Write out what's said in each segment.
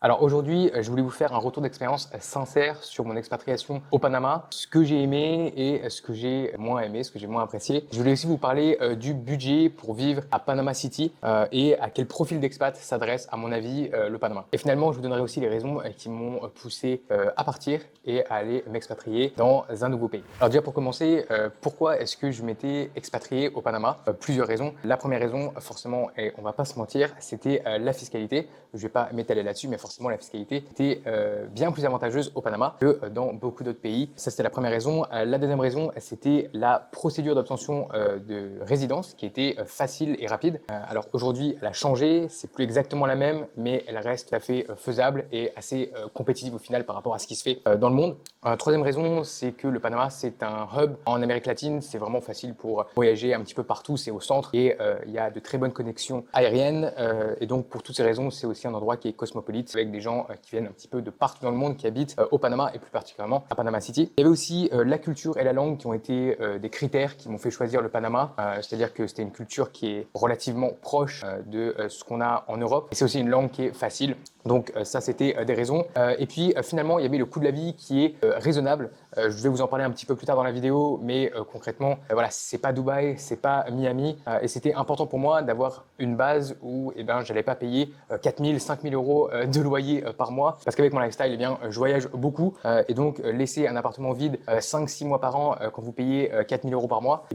Alors aujourd'hui, je voulais vous faire un retour d'expérience sincère sur mon expatriation au Panama, ce que j'ai aimé et ce que j'ai moins aimé, ce que j'ai moins apprécié. Je voulais aussi vous parler du budget pour vivre à Panama City et à quel profil d'expat s'adresse, à mon avis, le Panama. Et finalement, je vous donnerai aussi les raisons qui m'ont poussé à partir et à aller m'expatrier dans un nouveau pays. Alors déjà pour commencer, pourquoi est-ce que je m'étais expatrié au Panama? Plusieurs raisons. La première raison, forcément, et on va pas se mentir, c'était la fiscalité. Je vais pas m'étaler là-dessus, mais forcément la fiscalité était bien plus avantageuse au Panama que dans beaucoup d'autres pays. Ça, c'était la première raison. La deuxième raison, c'était la procédure d'obtention de résidence qui était facile et rapide. Alors aujourd'hui, elle a changé, c'est plus exactement la même, mais elle reste tout à fait faisable et assez compétitive au final par rapport à ce qui se fait dans le monde. Troisième raison, c'est que le Panama, c'est un hub en Amérique latine. C'est vraiment facile pour voyager un petit peu partout. C'est au centre et il y a de très bonnes connexions aériennes. Et donc, pour toutes ces raisons, c'est aussi un endroit qui est cosmopolite avec des gens qui viennent un petit peu de partout dans le monde, qui habitent au Panama et plus particulièrement à Panama City. Il y avait aussi la culture et la langue qui ont été des critères qui m'ont fait choisir le Panama. C'est-à-dire que c'était une culture qui est relativement proche de ce qu'on a en Europe. Et c'est aussi une langue qui est facile. Donc ça, c'était des raisons. Et puis finalement, il y avait le coût de la vie qui est raisonnable. Je vais vous en parler un petit peu plus tard dans la vidéo, mais concrètement, voilà, c'est pas Dubaï, c'est pas Miami, et c'était important pour moi d'avoir une base où, j'allais pas payer 4 000, 5 000 euros de loyer par mois, parce qu'avec mon lifestyle, je voyage beaucoup, et donc laisser un appartement vide 5-6 mois par an quand vous payez 4 000 euros par mois,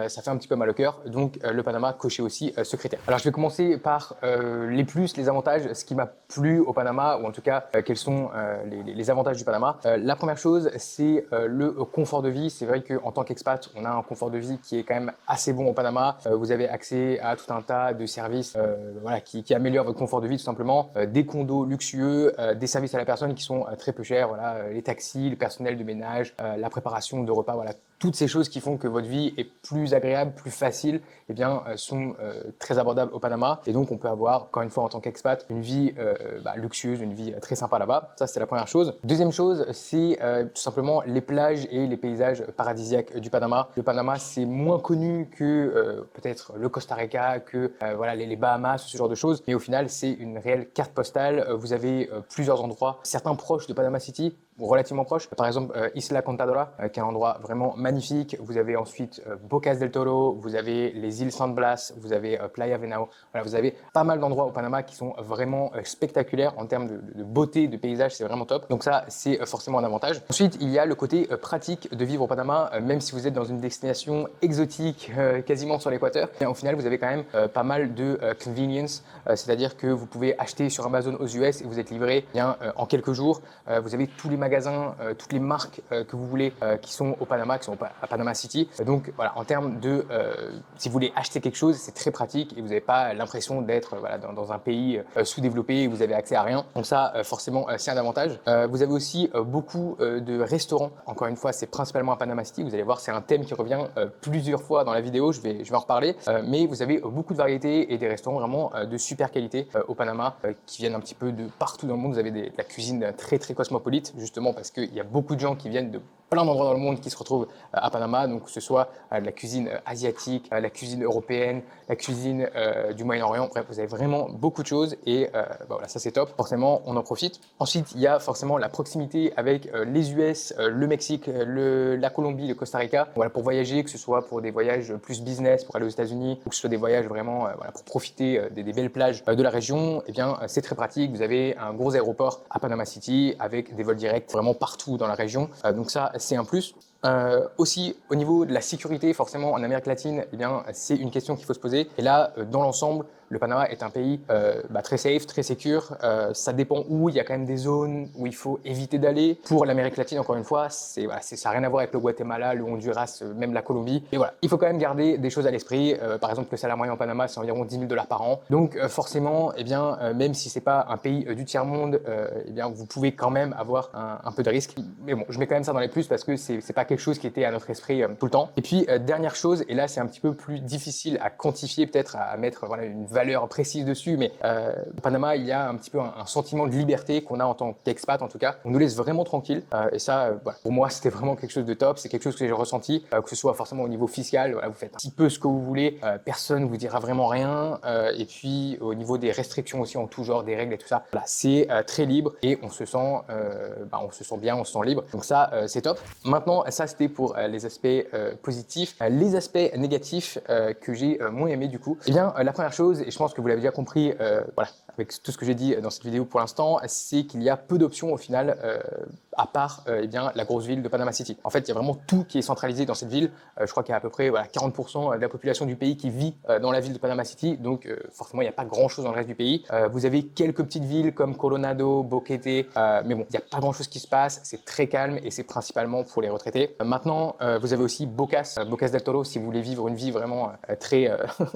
ça fait un petit peu mal au cœur. Donc le Panama cochait aussi ce critère. Alors je vais commencer par les plus, les avantages, ce qui m'a plu au Panama, ou en tout cas quels sont les avantages du Panama. La première chose, c'est le confort de vie. C'est vrai qu'en tant qu'expat, on a un confort de vie qui est quand même assez bon au Panama. Vous avez accès à tout un tas de services qui améliorent votre confort de vie tout simplement. Des condos luxueux, des services à la personne qui sont très peu chers, les taxis, le personnel de ménage, la préparation de repas, toutes ces choses qui font que votre vie est plus agréable, plus facile, sont très abordables au Panama. Et donc, on peut avoir, encore une fois, en tant qu'expat, une vie luxueuse, une vie très sympa là-bas. Ça, c'est la première chose. Deuxième chose, c'est tout simplement les plages et les paysages paradisiaques du Panama. Le Panama, c'est moins connu que peut-être le Costa Rica, que les Bahamas, ce genre de choses. Mais au final, c'est une réelle carte postale. Vous avez plusieurs endroits, certains proches de Panama City, relativement proches. Par exemple, Isla Contadora, qui est un endroit vraiment magnifique. Vous avez ensuite Bocas del Toro, vous avez les îles San Blas, vous avez Playa Venao. Vous avez pas mal d'endroits au Panama qui sont vraiment spectaculaires en termes de beauté, de paysage, c'est vraiment top. Donc ça, c'est forcément un avantage. Ensuite, il y a le côté pratique de vivre au Panama, même si vous êtes dans une destination exotique, quasiment sur l'équateur. Au final, vous avez quand même pas mal de convenience, c'est-à-dire que vous pouvez acheter sur Amazon aux US et vous êtes livré en quelques jours. Vous avez tous les magasins, toutes les marques que vous voulez qui sont au Panama, qui sont à Panama City. Donc voilà, en termes de si vous voulez acheter quelque chose, c'est très pratique et vous n'avez pas l'impression d'être dans un pays sous-développé et vous avez accès à rien. Donc ça, forcément, c'est un avantage. Vous avez aussi beaucoup de restaurants. Encore une fois, c'est principalement à Panama City. Vous allez voir, c'est un thème qui revient plusieurs fois dans la vidéo. Je vais en reparler. Mais vous avez beaucoup de variétés et des restaurants vraiment de super qualité au Panama qui viennent un petit peu de partout dans le monde. Vous avez de la cuisine très très cosmopolite, justement parce qu'il y a beaucoup de gens qui viennent de plein d'endroits dans le monde qui se retrouvent à Panama, donc que ce soit de la cuisine asiatique, la cuisine européenne, la cuisine du Moyen-Orient. Bref, vous avez vraiment beaucoup de choses et ça c'est top. Forcément, on en profite. Ensuite, il y a forcément la proximité avec les US, le Mexique, la Colombie, le Costa Rica. Pour voyager, que ce soit pour des voyages plus business, pour aller aux États-Unis, ou que ce soit des voyages vraiment pour profiter des belles plages de la région, c'est très pratique. Vous avez un gros aéroport à Panama City avec des vols directs vraiment partout dans la région. Donc ça, c'est un plus. Aussi, au niveau de la sécurité, forcément, en Amérique latine, c'est une question qu'il faut se poser. Et là, dans l'ensemble, le Panama est un pays très safe, très sécure. Ça dépend où. Il y a quand même des zones où il faut éviter d'aller. Pour l'Amérique latine, encore une fois, ça n'a rien à voir avec le Guatemala, le Honduras, même la Colombie. Mais voilà, il faut quand même garder des choses à l'esprit. Par exemple, le salaire moyen au Panama, c'est environ 10 000 $ par an. Donc forcément, même si c'est pas un pays du tiers-monde, vous pouvez quand même avoir un peu de risque. Mais bon, je mets quand même ça dans les plus parce que c'est pas quelque chose qui était à notre esprit tout le temps. Et puis dernière chose, et là c'est un petit peu plus difficile à quantifier, peut-être à mettre voilà, une valeur précise dessus, mais au Panama il y a un petit peu un sentiment de liberté qu'on a en tant qu'expat en tout cas. On nous laisse vraiment tranquille et ça voilà, pour moi c'était vraiment quelque chose de top, c'est quelque chose que j'ai ressenti, que ce soit forcément au niveau fiscal, voilà, vous faites un petit peu ce que vous voulez, personne vous dira vraiment rien, et puis au niveau des restrictions aussi en tout genre, des règles et tout ça, voilà, c'est très libre et on se sent bien, on se sent libre, donc ça c'est top. Maintenant ça c'était pour les aspects positifs. Les aspects négatifs que j'ai moins aimé du coup, eh bien la première chose, et je pense que vous l'avez déjà compris voilà, avec tout ce que j'ai dit dans cette vidéo pour l'instant, c'est qu'il y a peu d'options au final à part eh bien, la grosse ville de Panama City. En fait, il y a vraiment tout qui est centralisé dans cette ville. Je crois qu'il y a à peu près voilà, 40% de la population du pays qui vit dans la ville de Panama City, donc forcément, il n'y a pas grand-chose dans le reste du pays. Vous avez quelques petites villes comme Coronado, Boquete, mais bon, il n'y a pas grand-chose qui se passe, c'est très calme et c'est principalement pour les retraités. Maintenant, vous avez aussi Bocas del Toro si vous voulez vivre une vie vraiment très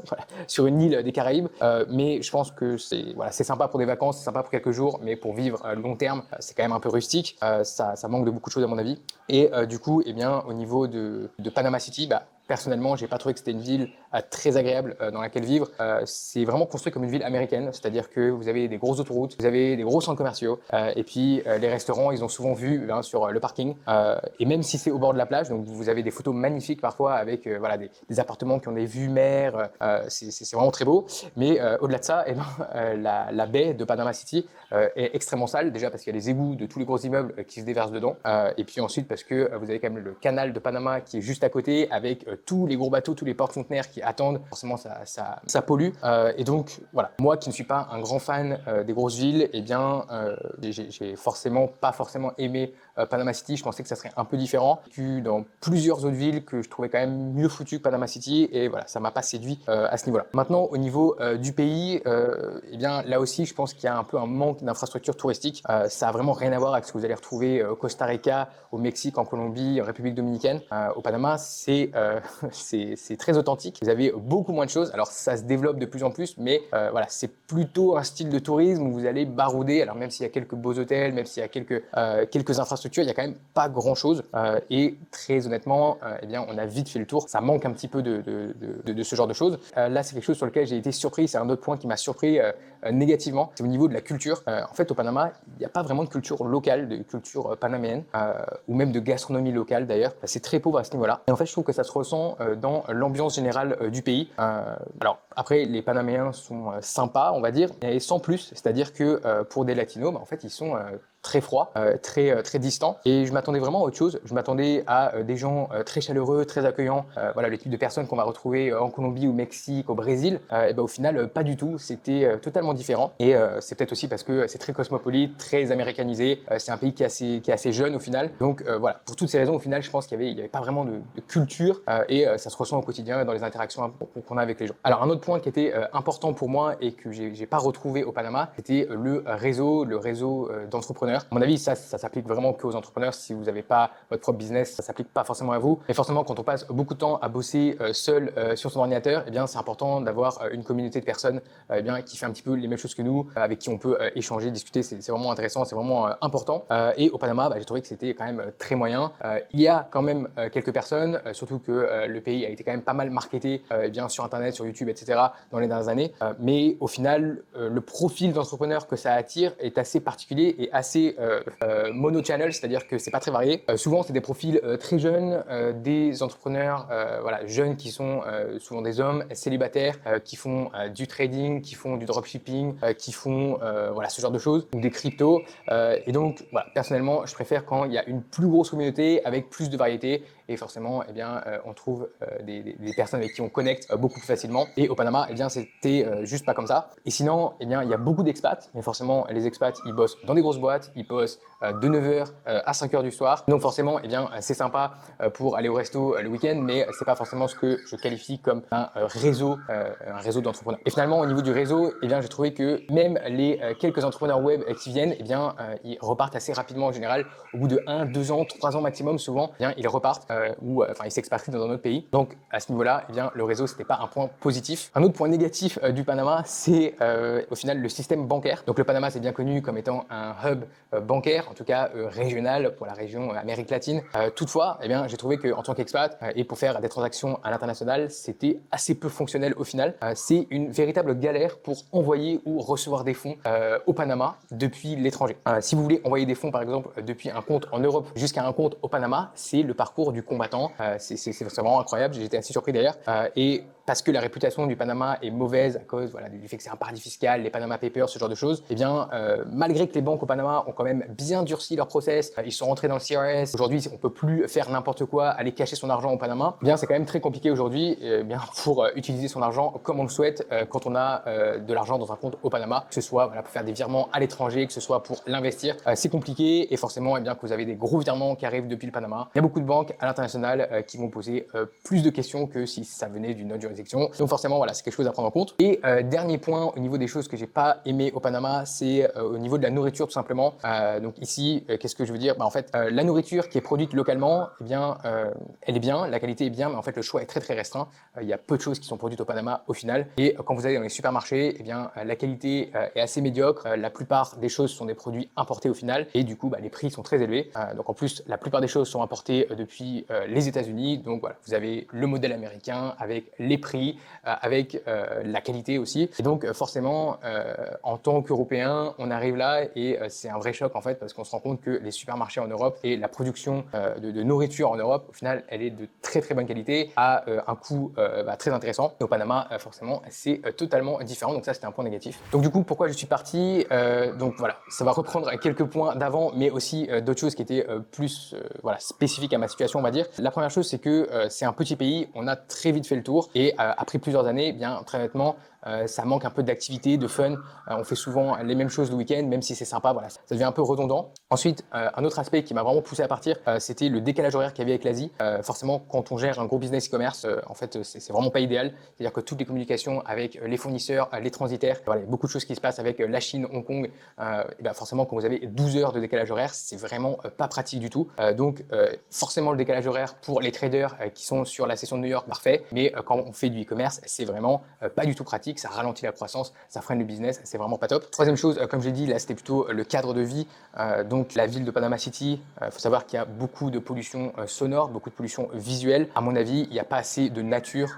voilà, sur une île des Caraïbes, mais je pense que c'est voilà, sympa pour des vacances, c'est sympa pour quelques jours, mais pour vivre long terme, c'est quand même un peu rustique. Ça manque de beaucoup de choses à mon avis. Et du coup, eh bien, au niveau de Panama City, personnellement, j'ai pas trouvé que c'était une ville très agréable dans laquelle vivre. C'est vraiment construit comme une ville américaine, c'est-à-dire que vous avez des grosses autoroutes, vous avez des gros centres commerciaux, et puis les restaurants, ils ont souvent vu sur le parking. Et même si c'est au bord de la plage, donc vous avez des photos magnifiques parfois avec voilà, des appartements qui ont des vues mer, c'est vraiment très beau. Mais au-delà de ça, eh ben, la baie de Panama City est extrêmement sale, déjà parce qu'il y a les égouts de tous les gros immeubles qui se déversent dedans, et puis ensuite parce que vous avez quand même le canal de Panama qui est juste à côté avec tous les gros bateaux, tous les porte-conteneurs qui attendent, forcément ça pollue. Et donc voilà, moi qui ne suis pas un grand fan des grosses villes, eh bien j'ai pas forcément aimé Panama City. Je pensais que ça serait un peu différent. J'ai vécu dans plusieurs autres villes que je trouvais quand même mieux foutues que Panama City, et voilà, ça m'a pas séduit à ce niveau-là. Maintenant au niveau du pays, eh bien là aussi je pense qu'il y a un peu un manque d'infrastructures touristiques. Ça a vraiment rien à voir avec ce que vous allez retrouver au Costa Rica, au Mexique, en Colombie, en République dominicaine. Au Panama, c'est très authentique. Vous avez beaucoup moins de choses. Alors ça se développe de plus en plus, mais voilà, c'est plutôt un style de tourisme où vous allez barouder. Alors même s'il y a quelques beaux hôtels, même s'il y a quelques infrastructures, il y a quand même pas grand-chose. Et très honnêtement, eh bien, on a vite fait le tour. Ça manque un petit peu de ce genre de choses. Là, c'est quelque chose sur lequel j'ai été surpris. C'est un autre point qui m'a surpris négativement. C'est au niveau de la culture. En fait, au Panama, il n'y a pas vraiment de culture locale, de culture panaméenne, ou même de gastronomie locale d'ailleurs. C'est très pauvre à ce niveau-là. Et en fait, je trouve que ça se ressent dans l'ambiance générale du pays. Alors après, les Panaméens sont sympas, on va dire, mais sans plus. C'est-à-dire que pour des Latinos, en fait, ils sont très froid, très distant. Et je m'attendais vraiment à autre chose. Je m'attendais à des gens très chaleureux, très accueillants. Voilà, le type de personnes qu'on va retrouver en Colombie, au Mexique, au Brésil. Et ben, au final, pas du tout. C'était totalement différent. Et c'est peut-être aussi parce que c'est très cosmopolite, très américanisé. C'est un pays qui est assez jeune au final. Donc voilà, pour toutes ces raisons, au final, je pense qu'il y avait pas vraiment de culture et ça se ressent au quotidien dans les interactions qu'on a avec les gens. Alors un autre point qui était important pour moi et que j'ai pas retrouvé au Panama, c'était le réseau d'entrepreneurs. À mon avis, ça s'applique vraiment qu'aux entrepreneurs. Si vous n'avez pas votre propre business, ça s'applique pas forcément à vous. Et forcément, quand on passe beaucoup de temps à bosser seul sur son ordinateur, eh bien, c'est important d'avoir une communauté de personnes eh bien, qui fait un petit peu les mêmes choses que nous, avec qui on peut échanger, discuter. C'est vraiment intéressant, c'est vraiment important. Et au Panama, j'ai trouvé que c'était quand même très moyen. Il y a quand même quelques personnes, surtout que le pays a été quand même pas mal marketé eh bien, sur Internet, sur YouTube, etc. dans les dernières années. Mais au final, le profil d'entrepreneur que ça attire est assez particulier et assez mono-channel, c'est-à-dire que c'est pas très varié. Souvent, c'est des profils très jeunes, des entrepreneurs voilà, jeunes qui sont souvent des hommes célibataires, qui font du trading, qui font du dropshipping, qui font voilà, ce genre de choses, ou des cryptos. Et donc, voilà, personnellement, je préfère quand il y a une plus grosse communauté avec plus de variété. Et forcément, eh bien, on trouve des personnes avec qui on connecte beaucoup plus facilement. Et au Panama, eh bien, c'était juste pas comme ça. Et sinon, eh bien, il y a beaucoup d'expats, mais forcément, les expats, ils bossent dans des grosses boîtes, ils bossent de 9h à 5h du soir. Donc forcément, eh bien, c'est sympa pour aller au resto le week-end, mais c'est pas forcément ce que je qualifie comme un réseau d'entrepreneurs. Et finalement, au niveau du réseau, eh bien, j'ai trouvé que même les quelques entrepreneurs web qui viennent, eh bien, ils repartent assez rapidement en général. Au bout de 1, 2 ans, 3 ans maximum, souvent, eh bien, ils repartent. ou enfin il s'expatrie dans un autre pays. Donc à ce niveau-là, eh bien le réseau c'était pas un point positif. Un autre point négatif du Panama, c'est au final le système bancaire. Donc le Panama c'est bien connu comme étant un hub bancaire, en tout cas régional pour la région Amérique latine. Toutefois, eh bien j'ai trouvé que en tant qu'expat et pour faire des transactions à l'international, c'était assez peu fonctionnel au final. C'est une véritable galère pour envoyer ou recevoir des fonds au Panama depuis l'étranger. Si vous voulez envoyer des fonds par exemple depuis un compte en Europe jusqu'à un compte au Panama, c'est le parcours du combattant. C'est vraiment incroyable, j'étais assez surpris d'ailleurs. Et parce que la réputation du Panama est mauvaise à cause du fait que c'est un paradis fiscal, les Panama Papers, ce genre de choses, eh bien, malgré que les banques au Panama ont quand même bien durci leur process, ils sont rentrés dans le CRS, aujourd'hui on peut plus faire n'importe quoi, aller cacher son argent au Panama, eh bien c'est quand même très compliqué aujourd'hui bien pour utiliser son argent comme on le souhaite quand on a de l'argent dans un compte au Panama, que ce soit pour faire des virements à l'étranger, que ce soit pour l'investir, c'est compliqué et forcément bien que vous avez des gros virements qui arrivent depuis le Panama, il y a beaucoup de banques à l'international qui vont poser plus de questions que si ça venait d'une autre jurisdiction. Donc forcément, c'est quelque chose à prendre en compte. Et dernier point au niveau des choses que j'ai pas aimé au Panama, c'est au niveau de la nourriture tout simplement. Donc ici, qu'est-ce que je veux dire? En fait, la nourriture qui est produite localement, eh bien, elle est bien, la qualité est bien, mais en fait le choix est très très restreint. Il y a peu de choses qui sont produites au Panama au final. Et quand vous allez dans les supermarchés, eh bien, la qualité est assez médiocre. La plupart des choses sont des produits importés au final, et du coup, les prix sont très élevés. Donc en plus, la plupart des choses sont importées depuis les États-Unis. Donc voilà, vous avez le modèle américain avec les prix, avec la qualité aussi. Et donc forcément, en tant qu'Européens, on arrive là et c'est un vrai choc en fait parce qu'on se rend compte que les supermarchés en Europe et la production de nourriture en Europe, au final, elle est de très très bonne qualité à un coût très intéressant. Et au Panama, forcément, c'est totalement différent. Donc ça, c'était un point négatif. Donc du coup, pourquoi je suis parti? Donc voilà, ça va reprendre quelques points d'avant, mais aussi d'autres choses qui étaient plus spécifiques à ma situation, on va dire. La première chose, c'est que c'est un petit pays, on a très vite fait le tour et après plusieurs années, eh bien très honnêtement, ça manque un peu d'activité, de fun. On fait souvent les mêmes choses le week-end, même si c'est sympa, ça devient un peu redondant. Ensuite, un autre aspect qui m'a vraiment poussé à partir, c'était le décalage horaire qu'il y avait avec l'Asie. Forcément, quand on gère un gros business e-commerce, en fait, c'est vraiment pas idéal. C'est-à-dire que toutes les communications avec les fournisseurs, les transitaires, il y a beaucoup de choses qui se passent avec la Chine, Hong Kong. Et forcément, quand vous avez 12 heures de décalage horaire, c'est vraiment pas pratique du tout. Donc, forcément, le décalage horaire pour les traders qui sont sur la session de New York, parfait. Mais quand on fait du e-commerce, c'est vraiment pas du tout pratique. Ça ralentit la croissance, ça freine le business, c'est vraiment pas top. Troisième chose, comme j'ai dit, là c'était plutôt le cadre de vie. Donc la ville de Panama City, faut savoir qu'il y a beaucoup de pollution sonore, beaucoup de pollution visuelle. À mon avis, il n'y a pas assez de nature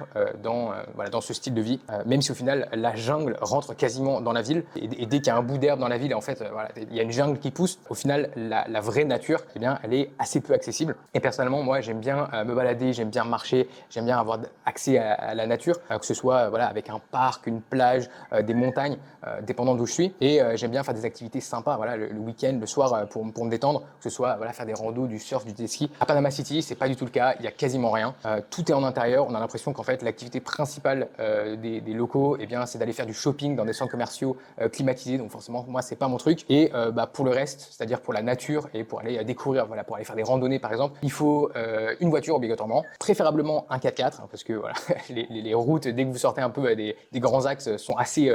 dans ce style de vie. Même si au final la jungle rentre quasiment dans la ville et dès qu'il y a un bout d'herbe dans la ville, en fait, il y a une jungle qui pousse. Au final, la vraie nature, eh bien, elle est assez peu accessible. Et personnellement, moi, j'aime bien me balader, j'aime bien marcher, j'aime bien avoir accès à la nature, que ce soit avec un parc, une plage, des montagnes, dépendant d'où je suis. Et j'aime bien faire des activités sympas, le week-end, le soir, pour me détendre, que ce soit faire des randos, du surf, du jet ski. À Panama City, c'est pas du tout le cas. Il y a quasiment rien. Tout est en intérieur. On a l'impression qu'en fait, l'activité principale des locaux, eh bien, c'est d'aller faire du shopping dans des centres commerciaux climatisés. Donc forcément, moi, c'est pas mon truc. Et pour le reste, c'est-à-dire pour la nature et pour aller découvrir, pour aller faire des randonnées, par exemple, il faut une voiture obligatoirement, préférablement un 4x4, parce que les routes, dès que vous sortez un peu des grands axes, sont assez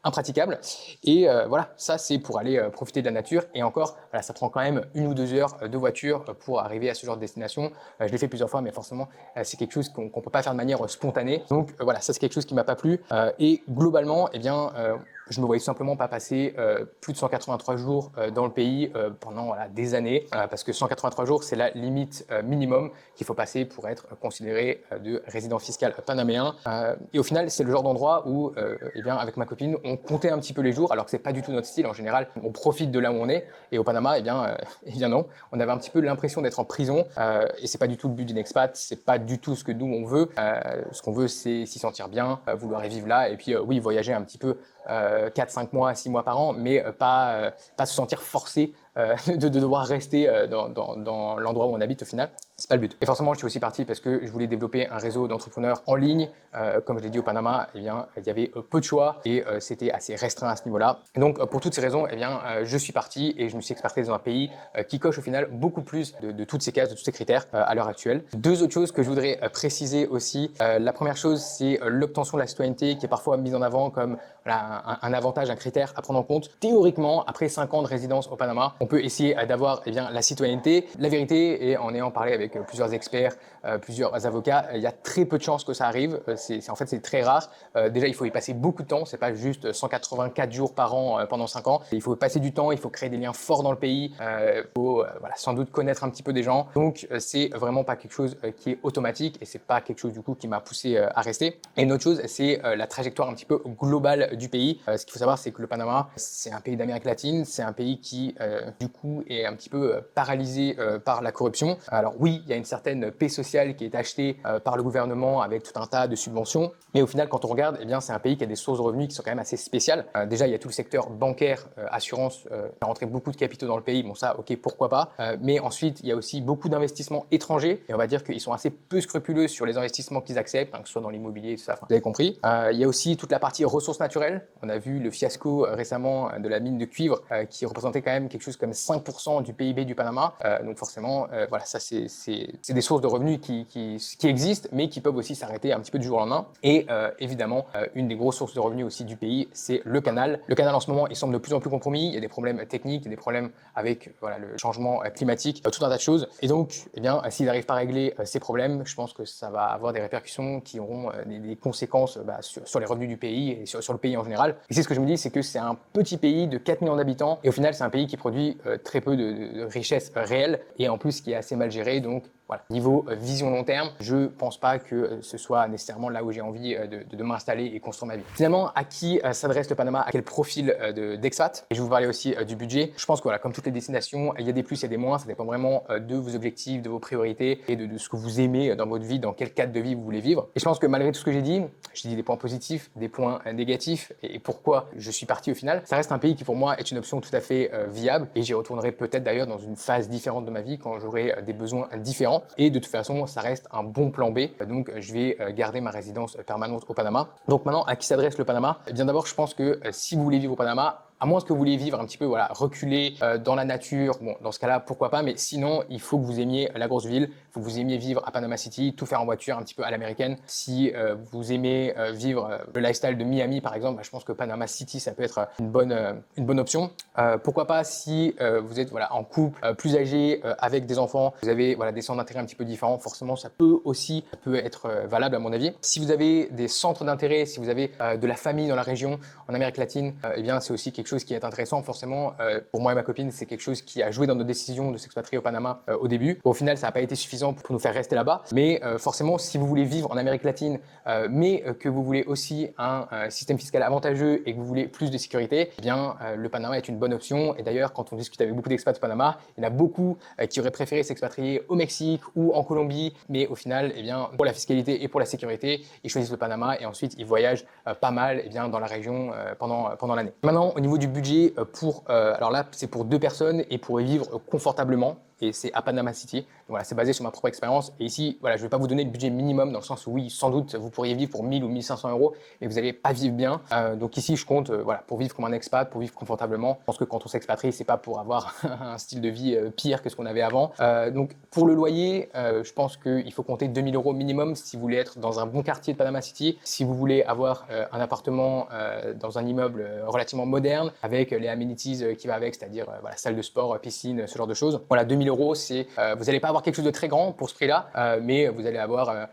impraticables. Et ça c'est pour aller profiter de la nature. Et encore, ça prend quand même 1 ou 2 heures de voiture pour arriver à ce genre de destination. Je l'ai fait plusieurs fois, mais forcément, c'est quelque chose qu'on peut pas faire de manière spontanée. Donc ça c'est quelque chose qui m'a pas plu. Et globalement, eh bien, je me voyais tout simplement pas passer plus de 183 jours dans le pays pendant des années, parce que 183 jours, c'est la limite minimum qu'il faut passer pour être considéré de résident fiscal panaméen. Et au final, c'est le genre d'endroit où, avec ma copine, on comptait un petit peu les jours, alors que c'est pas du tout notre style. En général, on profite de là où on est. Et au Panama, non, on avait un petit peu l'impression d'être en prison. Et c'est pas du tout le but d'une expat. C'est pas du tout ce que nous on veut. Ce qu'on veut, c'est s'y sentir bien, vouloir y vivre là, et puis oui, voyager un petit peu 4, 5 mois, 6 mois par an, mais pas se sentir forcé de devoir rester dans l'endroit où on habite au final. C'est pas le but. Et forcément, je suis aussi parti parce que je voulais développer un réseau d'entrepreneurs en ligne. Comme je l'ai dit au Panama, il y avait peu de choix et c'était assez restreint à ce niveau-là. Et donc, pour toutes ces raisons, je suis parti et je me suis expatrié dans un pays qui coche au final beaucoup plus de toutes ces cases, de tous ces critères à l'heure actuelle. Deux autres choses que je voudrais préciser aussi. La première chose, c'est l'obtention de la citoyenneté qui est parfois mise en avant comme un avantage, un critère à prendre en compte. Théoriquement, après 5 ans de résidence au Panama, on peut essayer d'avoir la citoyenneté. La vérité, et en ayant parlé avec avec plusieurs experts, plusieurs avocats, il y a très peu de chances que ça arrive. En fait, c'est très rare. Déjà, il faut y passer beaucoup de temps. C'est pas juste 184 jours par an pendant 5 ans. Il faut passer du temps, il faut créer des liens forts dans le pays. Il faut voilà, sans doute connaître un petit peu des gens. Donc, c'est vraiment pas quelque chose qui est automatique et c'est pas quelque chose du coup qui m'a poussé à rester. Et une autre chose, c'est la trajectoire un petit peu globale du pays. Ce qu'il faut savoir, c'est que le Panama, c'est un pays d'Amérique latine. C'est un pays qui, du coup, est un petit peu paralysé par la corruption. Alors oui, il y a une certaine paix sociale qui est achetée par le gouvernement avec tout un tas de subventions. Mais au final, quand on regarde, eh bien, c'est un pays qui a des sources de revenus qui sont quand même assez spéciales. Déjà, il y a tout le secteur bancaire, assurance, qui a rentré beaucoup de capitaux dans le pays. Bon, ça, ok, pourquoi pas. Mais ensuite, il y a aussi beaucoup d'investissements étrangers. Et on va dire qu'ils sont assez peu scrupuleux sur les investissements qu'ils acceptent, que ce soit dans l'immobilier, tout ça. Enfin, vous avez compris. Il y a aussi toute la partie ressources naturelles. On a vu le fiasco récemment de la mine de cuivre qui représentait quand même quelque chose comme 5% du PIB du Panama. Donc forcément, voilà, ça c'est des sources de revenus qui existent, mais qui peuvent aussi s'arrêter un petit peu du jour au lendemain. Et évidemment, une des grosses sources de revenus aussi du pays, c'est le canal. Le canal en ce moment, il semble de plus en plus compromis. Il y a des problèmes techniques, il y a des problèmes avec voilà, le changement climatique, tout un tas de choses. Et donc, eh bien, s'ils n'arrivent pas à régler ces problèmes, je pense que ça va avoir des répercussions qui auront des conséquences sur les revenus du pays et sur le pays en général. Et c'est ce que je me dis, c'est que c'est un petit pays de 4 millions d'habitants et au final, c'est un pays qui produit très peu de richesses réelles et en plus qui est assez mal géré. Donc, voilà, niveau vision long terme, je pense pas que ce soit nécessairement là où j'ai envie de m'installer et construire ma vie. Finalement, à qui s'adresse le Panama, à quel profil d'expat? Et je vais vous parler aussi du budget. Je pense que voilà, comme toutes les destinations, il y a des plus, il y a des moins. Ça dépend vraiment de vos objectifs, de vos priorités et de ce que vous aimez dans votre vie, dans quel cadre de vie vous voulez vivre. Et je pense que malgré tout ce que j'ai dit des points positifs, des points négatifs et pourquoi je suis parti au final. Ça reste un pays qui pour moi est une option tout à fait viable et j'y retournerai peut-être d'ailleurs dans une phase différente de ma vie quand j'aurai des besoins différents. Et de toute façon, ça reste un bon plan B. Donc, je vais garder ma résidence permanente au Panama. Donc maintenant, à qui s'adresse le Panama? Eh bien d'abord, je pense que si vous voulez vivre au Panama, à moins que vous vouliez vivre un petit peu, voilà, reculé dans la nature, bon, dans ce cas-là, pourquoi pas, mais sinon, il faut que vous aimiez la grosse ville, il faut que vous aimiez vivre à Panama City, tout faire en voiture un petit peu à l'américaine. Si vous aimez vivre le lifestyle de Miami, par exemple, je pense que Panama City, ça peut être une bonne option. Pourquoi pas si vous êtes voilà, en couple, plus âgé, avec des enfants, vous avez voilà, des centres d'intérêt un petit peu différents, forcément, ça peut être valable à mon avis. Si vous avez des centres d'intérêt, si vous avez de la famille dans la région, en Amérique latine, eh bien, c'est aussi quelque chose qui est intéressant. Forcément, pour moi et ma copine, c'est quelque chose qui a joué dans nos décisions de s'expatrier au Panama au début. Au final, ça n'a pas été suffisant pour nous faire rester là-bas. Mais forcément, si vous voulez vivre en Amérique latine, mais que vous voulez aussi un système fiscal avantageux et que vous voulez plus de sécurité, eh bien, le Panama est une bonne option. Et d'ailleurs, quand on discute avec beaucoup d'expats au Panama, il y en a beaucoup qui auraient préféré s'expatrier au Mexique ou en Colombie. Mais au final, eh bien, pour la fiscalité et pour la sécurité, ils choisissent le Panama et ensuite ils voyagent pas mal eh bien, dans la région pendant l'année. Maintenant, au niveau du budget, alors là, c'est pour 2 personnes et pour y vivre confortablement. Et c'est à Panama City. Donc voilà, c'est basé sur ma propre expérience. Et ici, voilà, je ne vais pas vous donner le budget minimum dans le sens où oui, sans doute, vous pourriez vivre pour 1000 ou 1500 euros, mais vous n'allez pas vivre bien. Donc ici, je compte voilà, pour vivre comme un expat, pour vivre confortablement. Je pense que quand on s'expatrie, c'est pas pour avoir un style de vie pire que ce qu'on avait avant. Donc pour le loyer, je pense qu'il faut compter 2000 euros minimum si vous voulez être dans un bon quartier de Panama City. Si vous voulez avoir un appartement dans un immeuble relativement moderne avec les amenities qui va avec, c'est-à-dire voilà, salle de sport, piscine, ce genre de choses. Voilà, 2000 euros, c'est vous n'allez pas avoir quelque chose de très grand pour ce prix-là, mais vous allez avoir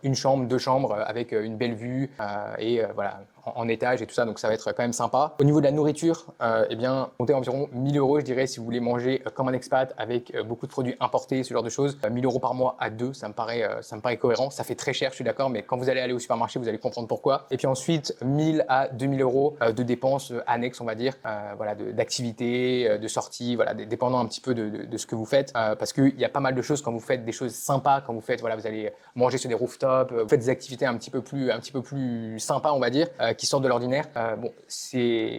une chambre, 2 chambres avec une belle vue et voilà, en étage et tout ça, donc ça va être quand même sympa. Au niveau de la nourriture, eh bien, comptez environ 1000 euros, je dirais, si vous voulez manger comme un expat avec beaucoup de produits importés, ce genre de choses. 1000 euros par mois à 2, ça me paraît cohérent. Ça fait très cher, je suis d'accord, mais quand vous allez aller au supermarché, vous allez comprendre pourquoi. Et puis ensuite, 1000 à 2000 euros de dépenses annexes, on va dire, voilà, d'activités, de sorties, voilà, dépendant un petit peu de ce que vous faites, parce qu'il y a pas mal de choses quand vous faites des choses sympas, quand vous faites, voilà, vous allez manger sur des rooftops, vous faites des activités un petit peu plus sympas, on va dire, qui sortent de l'ordinaire. Bon,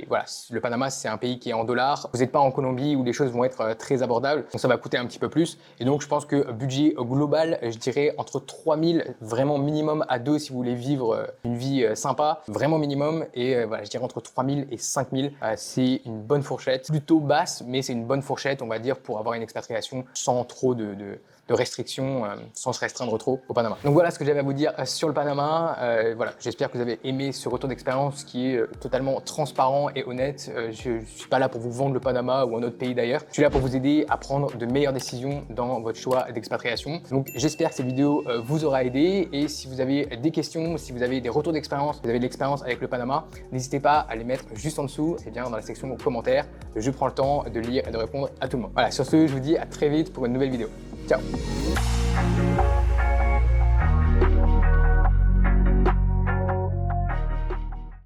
voilà, le Panama, c'est un pays qui est en dollars. Vous n'êtes pas en Colombie où les choses vont être très abordables, donc ça va coûter un petit peu plus. Et donc, je pense que budget global, je dirais entre 3000 vraiment minimum à 2 si vous voulez vivre une vie sympa, vraiment minimum. Et voilà, je dirais entre 3000 et 5000, c'est une bonne fourchette, plutôt basse, mais c'est une bonne fourchette, on va dire, pour avoir une expatriation sans trop de de restrictions sans se restreindre trop au Panama. Donc voilà ce que j'avais à vous dire sur le Panama. Voilà, j'espère que vous avez aimé ce retour d'expérience qui est totalement transparent et honnête. Je ne suis pas là pour vous vendre le Panama ou un autre pays d'ailleurs. Je suis là pour vous aider à prendre de meilleures décisions dans votre choix d'expatriation. Donc j'espère que cette vidéo vous aura aidé, et si vous avez des questions, si vous avez des retours d'expérience, vous avez de l'expérience avec le Panama, n'hésitez pas à les mettre juste en dessous, et bien dans la section commentaires. Je prends le temps de lire et de répondre à tout le monde. Voilà, sur ce, je vous dis à très vite pour une nouvelle vidéo. Ciao!